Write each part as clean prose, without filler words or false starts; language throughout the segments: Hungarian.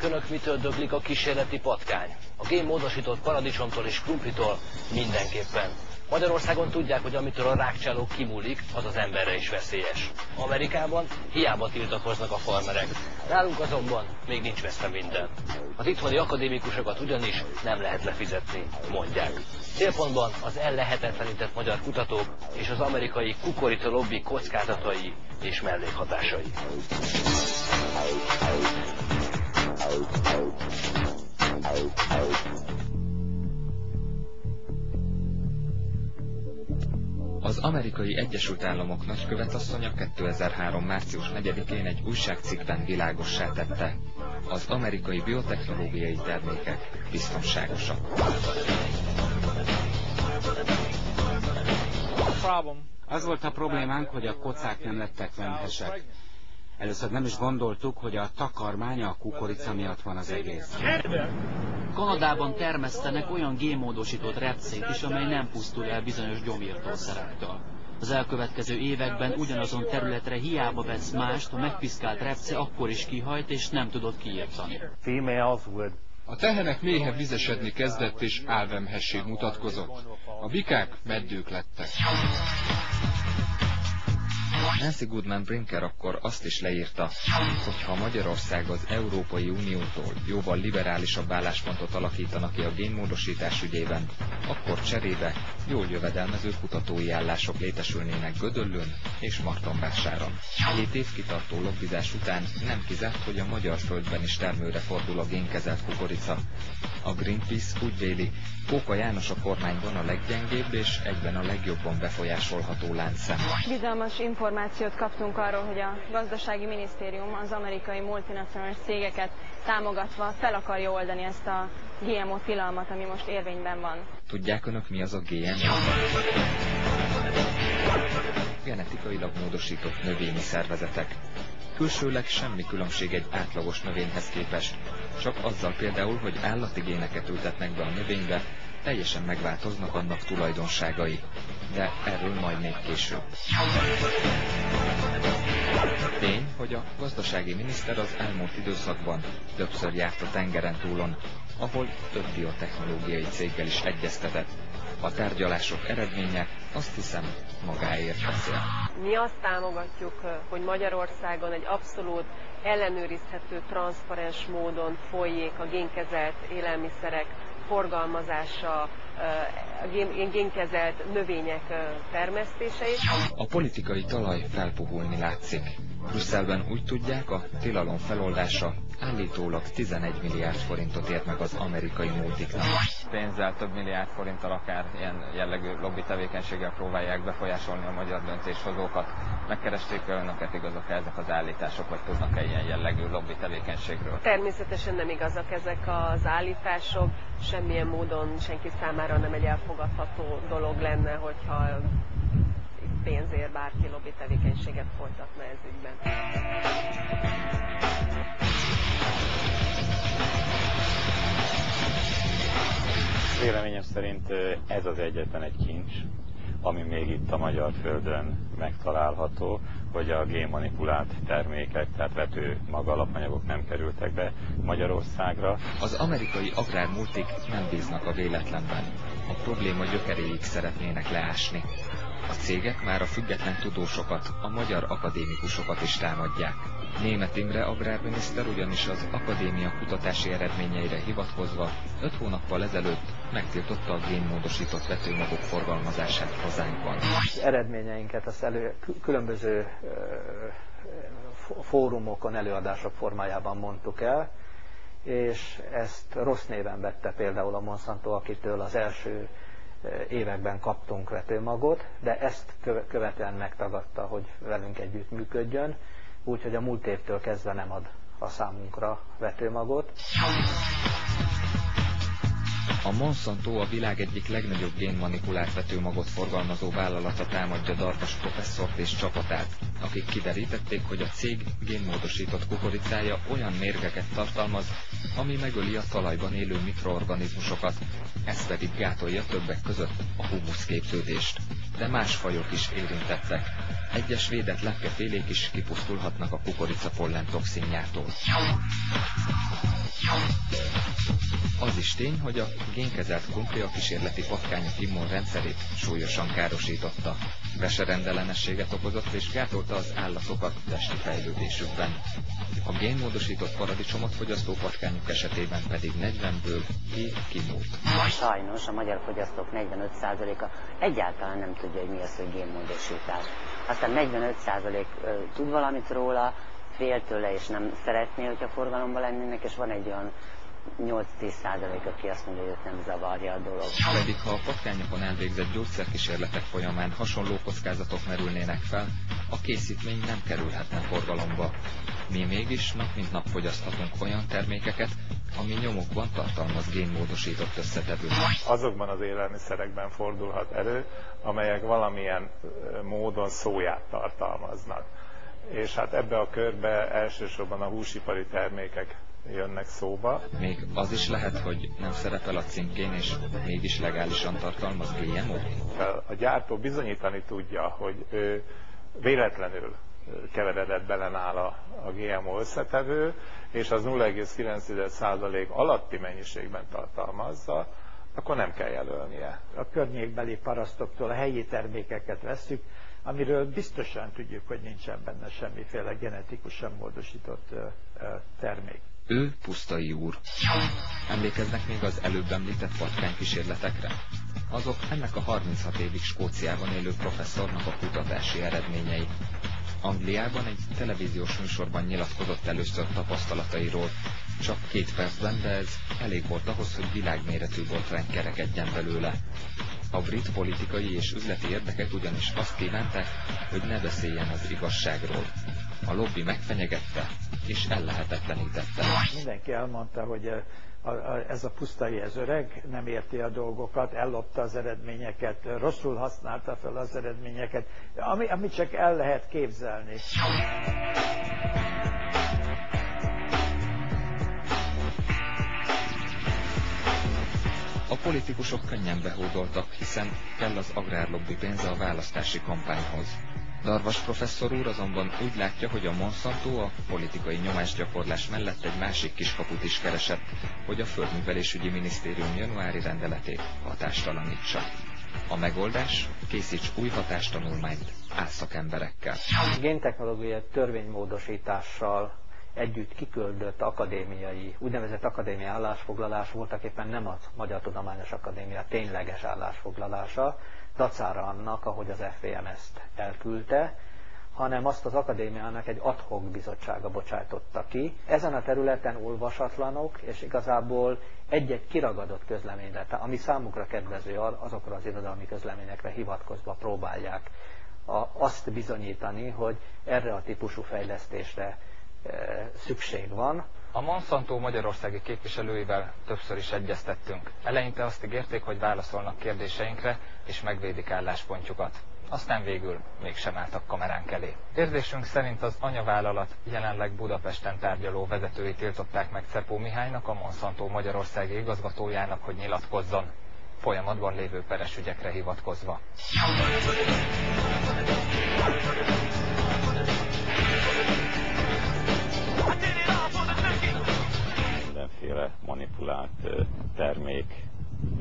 Tudják önök, mitől döglik a kísérleti patkány? A génmódosított paradicsomtól és krumplitól mindenképpen. Magyarországon tudják, hogy amitől a rákcsáló kimúlik, az az emberre is veszélyes. Amerikában hiába tiltakoznak a farmerek. Nálunk azonban még nincs veszve minden. Az itthoni akadémikusokat ugyanis nem lehet lefizetni, mondják. Célpontban az ellehetetlenített magyar kutatók és az amerikai kukorita lobby kockázatai és mellékhatásai. Az Amerikai Egyesült Államok nagykövetasszonya 2003. március 4-én egy újságcikkben világossá tette: az amerikai biotechnológiai termékek biztonságosak. Az volt a problémánk, hogy a kocák nem lettek vemhesek. Először nem is gondoltuk, hogy a takarmánya a kukorica miatt van az egész. Kanadában termesztenek olyan génmódosított repcét is, amely nem pusztul el bizonyos gyomírtószerektől. Az elkövetkező években ugyanazon területre hiába vesz mást, a megpiszkált repce akkor is kihajt és nem tudod kiirtani. A tehenek méhe vizesedni kezdett és álvemhesség mutatkozott. A bikák meddők lettek. Nancy Goodman Brinker akkor azt is leírta, hogy ha Magyarország az Európai Uniótól jóval liberálisabb álláspontot alakítanak ki a génmódosítás ügyében, akkor cserébe jól jövedelmező kutatói állások létesülnének Gödöllőn és Martonvásáron. 7 év kitartó lobbizás után nem kizárt, hogy a magyar földben is termőre fordul a génkezelt kukorica. A Greenpeace úgy véli, Kóka János a kormányban a leggyengébb és egyben a legjobban befolyásolható láncszem. Bizalmas információt kaptunk arról, hogy a gazdasági minisztérium az amerikai multinacionális cégeket támogatva fel akarja oldani ezt a GMO tilalmat, ami most érvényben van. Tudják önök, mi az a GMO? Genetikailag módosított növényi szervezetek. Külsőleg semmi különbség egy átlagos növényhez képest, csak azzal például, hogy állati géneket ültetnek be a növénybe, teljesen megváltoznak annak tulajdonságai. De erről majd még később. Tény, hogy a gazdasági miniszter az elmúlt időszakban többször járt a tengeren túlon, ahol több biotechnológiai céggel is egyeztetett. A tárgyalások eredménye, azt hiszem, magáért beszél. Mi azt támogatjuk, hogy Magyarországon egy abszolút ellenőrizhető, transzparens módon folyik a génkezelt élelmiszerek forgalmazása, a génkezelt növények termesztése is. A politikai talaj felpuhulni látszik. Brüsszelben úgy tudják, a tilalom feloldása állítólag 11 milliárd forintot ért meg az amerikai multiknak. Pénzzel, több milliárd forinttal, akár ilyen jellegű lobby tevékenységgel próbálják befolyásolni a magyar döntéshozókat. Megkeresték önöket, igazak ezek az állítások, vagy tudnak-e ilyen jellegű lobby tevékenységről? Természetesen nem igazak ezek az állítások, semmilyen módon senki számára nem egy elfogadható dolog lenne, hogyha pénzért bárki lobby tevékenységet folytatna ez ügyben. Véleményem szerint ez az egyetlen egy kincs, ami még itt a magyar földön megtalálható, hogy a génmanipulált termékek, tehát vető magalapanyagok nem kerültek be Magyarországra. Az amerikai agrármultik nem bíznak a véletlenben. A probléma gyökeréig szeretnének leásni. A cégek már a független tudósokat, a magyar akadémikusokat is támadják. Németh Imre agrárminiszter ugyanis az akadémia kutatási eredményeire hivatkozva 5 hónappal ezelőtt megtiltotta a génmódosított vetőmagok forgalmazását hazánkban. Az eredményeinket azt különböző fórumokon, előadások formájában mondtuk el, és ezt rossz néven vette például a Monsanto, akitől az első években kaptunk vetőmagot, de ezt követően megtagadta, hogy velünk együtt működjön, úgyhogy a múlt évtől kezdve nem ad a számunkra vetőmagot. A Monsanto a világ egyik legnagyobb génmanipulált vetőmagot forgalmazó vállalata támadja Darvas professzort és csapatát, akik kiderítették, hogy a cég génmódosított kukoricája olyan mérgeket tartalmaz, ami megöli a talajban élő mikroorganizmusokat, ez pedig gátolja többek között a humuszképződést. de más fajok is érintettek. Egyes védett lepkefélék is kipusztulhatnak a kukoricapollen toxinjától. Az is tény, hogy a génkezelt krumpli a kísérleti patkányok immunrendszerét súlyosan károsította. Veserendellenességet okozott és gátolta az állatokat testi fejlődésükben. A génmódosított paradicsomot fogyasztó patkányok esetében pedig 40-ből 7 kimúlt. Sajnos a magyar fogyasztók 45%-a egyáltalán nem tudja, hogy mi az, hogy génmódosítás. Aztán 45% tud valamit róla, fél tőle és nem szeretné, hogyha forgalomban lennének, és van egy olyan 8-10%, aki azt mondja, hogy őt nem zavarja a dolog. Pedig ha a patkányokon elvégzett gyógyszerkísérletek folyamán hasonló kockázatok merülnének fel, a készítmény nem kerülhetne forgalomba. Mi mégis nap mint nap fogyaszthatunk olyan termékeket, ami nyomokban tartalmaz génmódosított összetevőt. Azokban az élelmiszerekben fordulhat elő, amelyek valamilyen módon szóját tartalmaznak. És hát ebbe a körbe elsősorban a húsipari termékek jönnek szóba. Még az is lehet, hogy nem szerepel a címkén, és mégis legálisan tartalmaz GMO-t? A gyártó bizonyítani tudja, hogy ő véletlenül keveredett bele nála a GMO összetevő, és az 0,9% alatti mennyiségben tartalmazza, akkor nem kell jelölnie. A környékbeli parasztoktól a helyi termékeket vesszük, amiről biztosan tudjuk, hogy nincsen benne semmiféle genetikusan módosított termék. Ő Pusztai úr. Emlékeznek még az előbb említett patkánykísérletekre? Azok ennek a 36 évig Skóciában élő professzornak a kutatási eredményei. Angliában egy televíziós műsorban nyilatkozott először tapasztalatairól. Csak 2 percben, de ez elég volt ahhoz, hogy világméretű botrány kerekedjen belőle. A brit politikai és üzleti érdekek ugyanis azt kívánták, hogy ne beszéljen az igazságról. A lobby megfenyegette és ellehetetlenítette. Mindenki elmondta, hogy ez a Pusztai, ez öreg, nem érti a dolgokat, ellopta az eredményeket, rosszul használta fel az eredményeket, amit csak el lehet képzelni. A politikusok könnyen behódoltak, hiszen kell az agrárlobbi pénze a választási kampányhoz. Darvas professzor úr azonban úgy látja, hogy a Monsanto a politikai nyomásgyakorlás mellett egy másik kiskaput is keresett, hogy a Földművelésügyi Minisztérium januári rendeletét hatástalanítsa. A megoldás: készíts új hatástanulmányt álszakemberekkel. A géntechnológiai törvénymódosítással együtt kiküldött akadémiai, úgynevezett akadémiai állásfoglalás voltak éppen nem a Magyar Tudományos Akadémia tényleges állásfoglalása, dacára annak, ahogy az FVM ezt elküldte, hanem azt az akadémiának egy ad hoc bizottsága bocsájtotta ki. Ezen a területen olvasatlanok, és igazából egy-egy kiragadott közleményre, ami számukra kedvező, azokra az irodalmi közleményekre hivatkozva próbálják azt bizonyítani, hogy erre a típusú fejlesztésre szükség van. A Monsanto magyarországi képviselőivel többször is egyeztettünk. Eleinte azt ígérték, hogy válaszolnak kérdéseinkre és megvédik álláspontjukat. Aztán végül mégsem álltak kameránk elé. Érzésünk szerint az anyavállalat jelenleg Budapesten tárgyaló vezetői tiltották meg Czepó Mihálynak, a Monsanto magyarországi igazgatójának, hogy nyilatkozzon, folyamatban lévő peres ügyekre hivatkozva. Mindenféle manipulált termék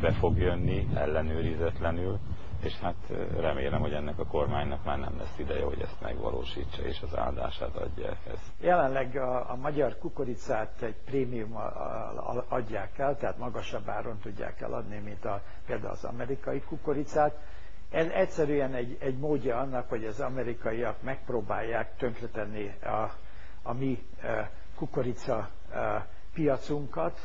be fog jönni ellenőrizetlenül, és hát remélem, hogy ennek a kormánynak már nem lesz ideje, hogy ezt megvalósítsa, és az áldását adja ehhez. Jelenleg a magyar kukoricát egy prémium adják el, tehát magasabb áron tudják eladni, mint például az amerikai kukoricát. Ez egyszerűen egy módja annak, hogy az amerikaiak megpróbálják tönkretenni a mi kukorica piacunkat.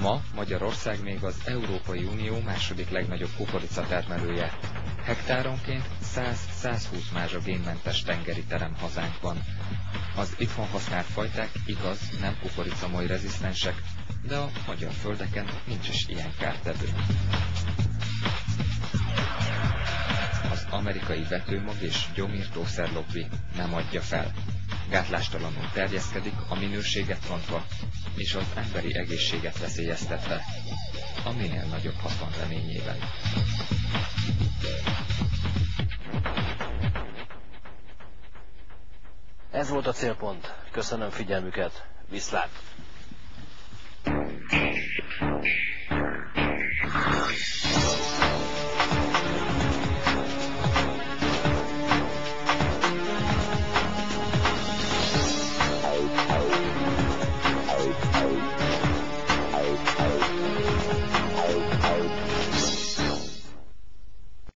Ma Magyarország még az Európai Unió második legnagyobb kukoricatermelője. Hektáronként 100-120 mázsa génmentes tengeri terem hazánkban. Az itthon használt fajták igaz, nem kukoricamoly rezisztensek, de a magyar földeken nincs is ilyen kártevő. Az amerikai vetőmag és gyomírtószerlobbi nem adja fel. gátlástalanul terjeszkedik, a minőséget rontva, és az emberi egészséget veszélyeztetve, a minél nagyobb haszon reményében. Ez volt a célpont. Köszönöm figyelmüket. Viszlát!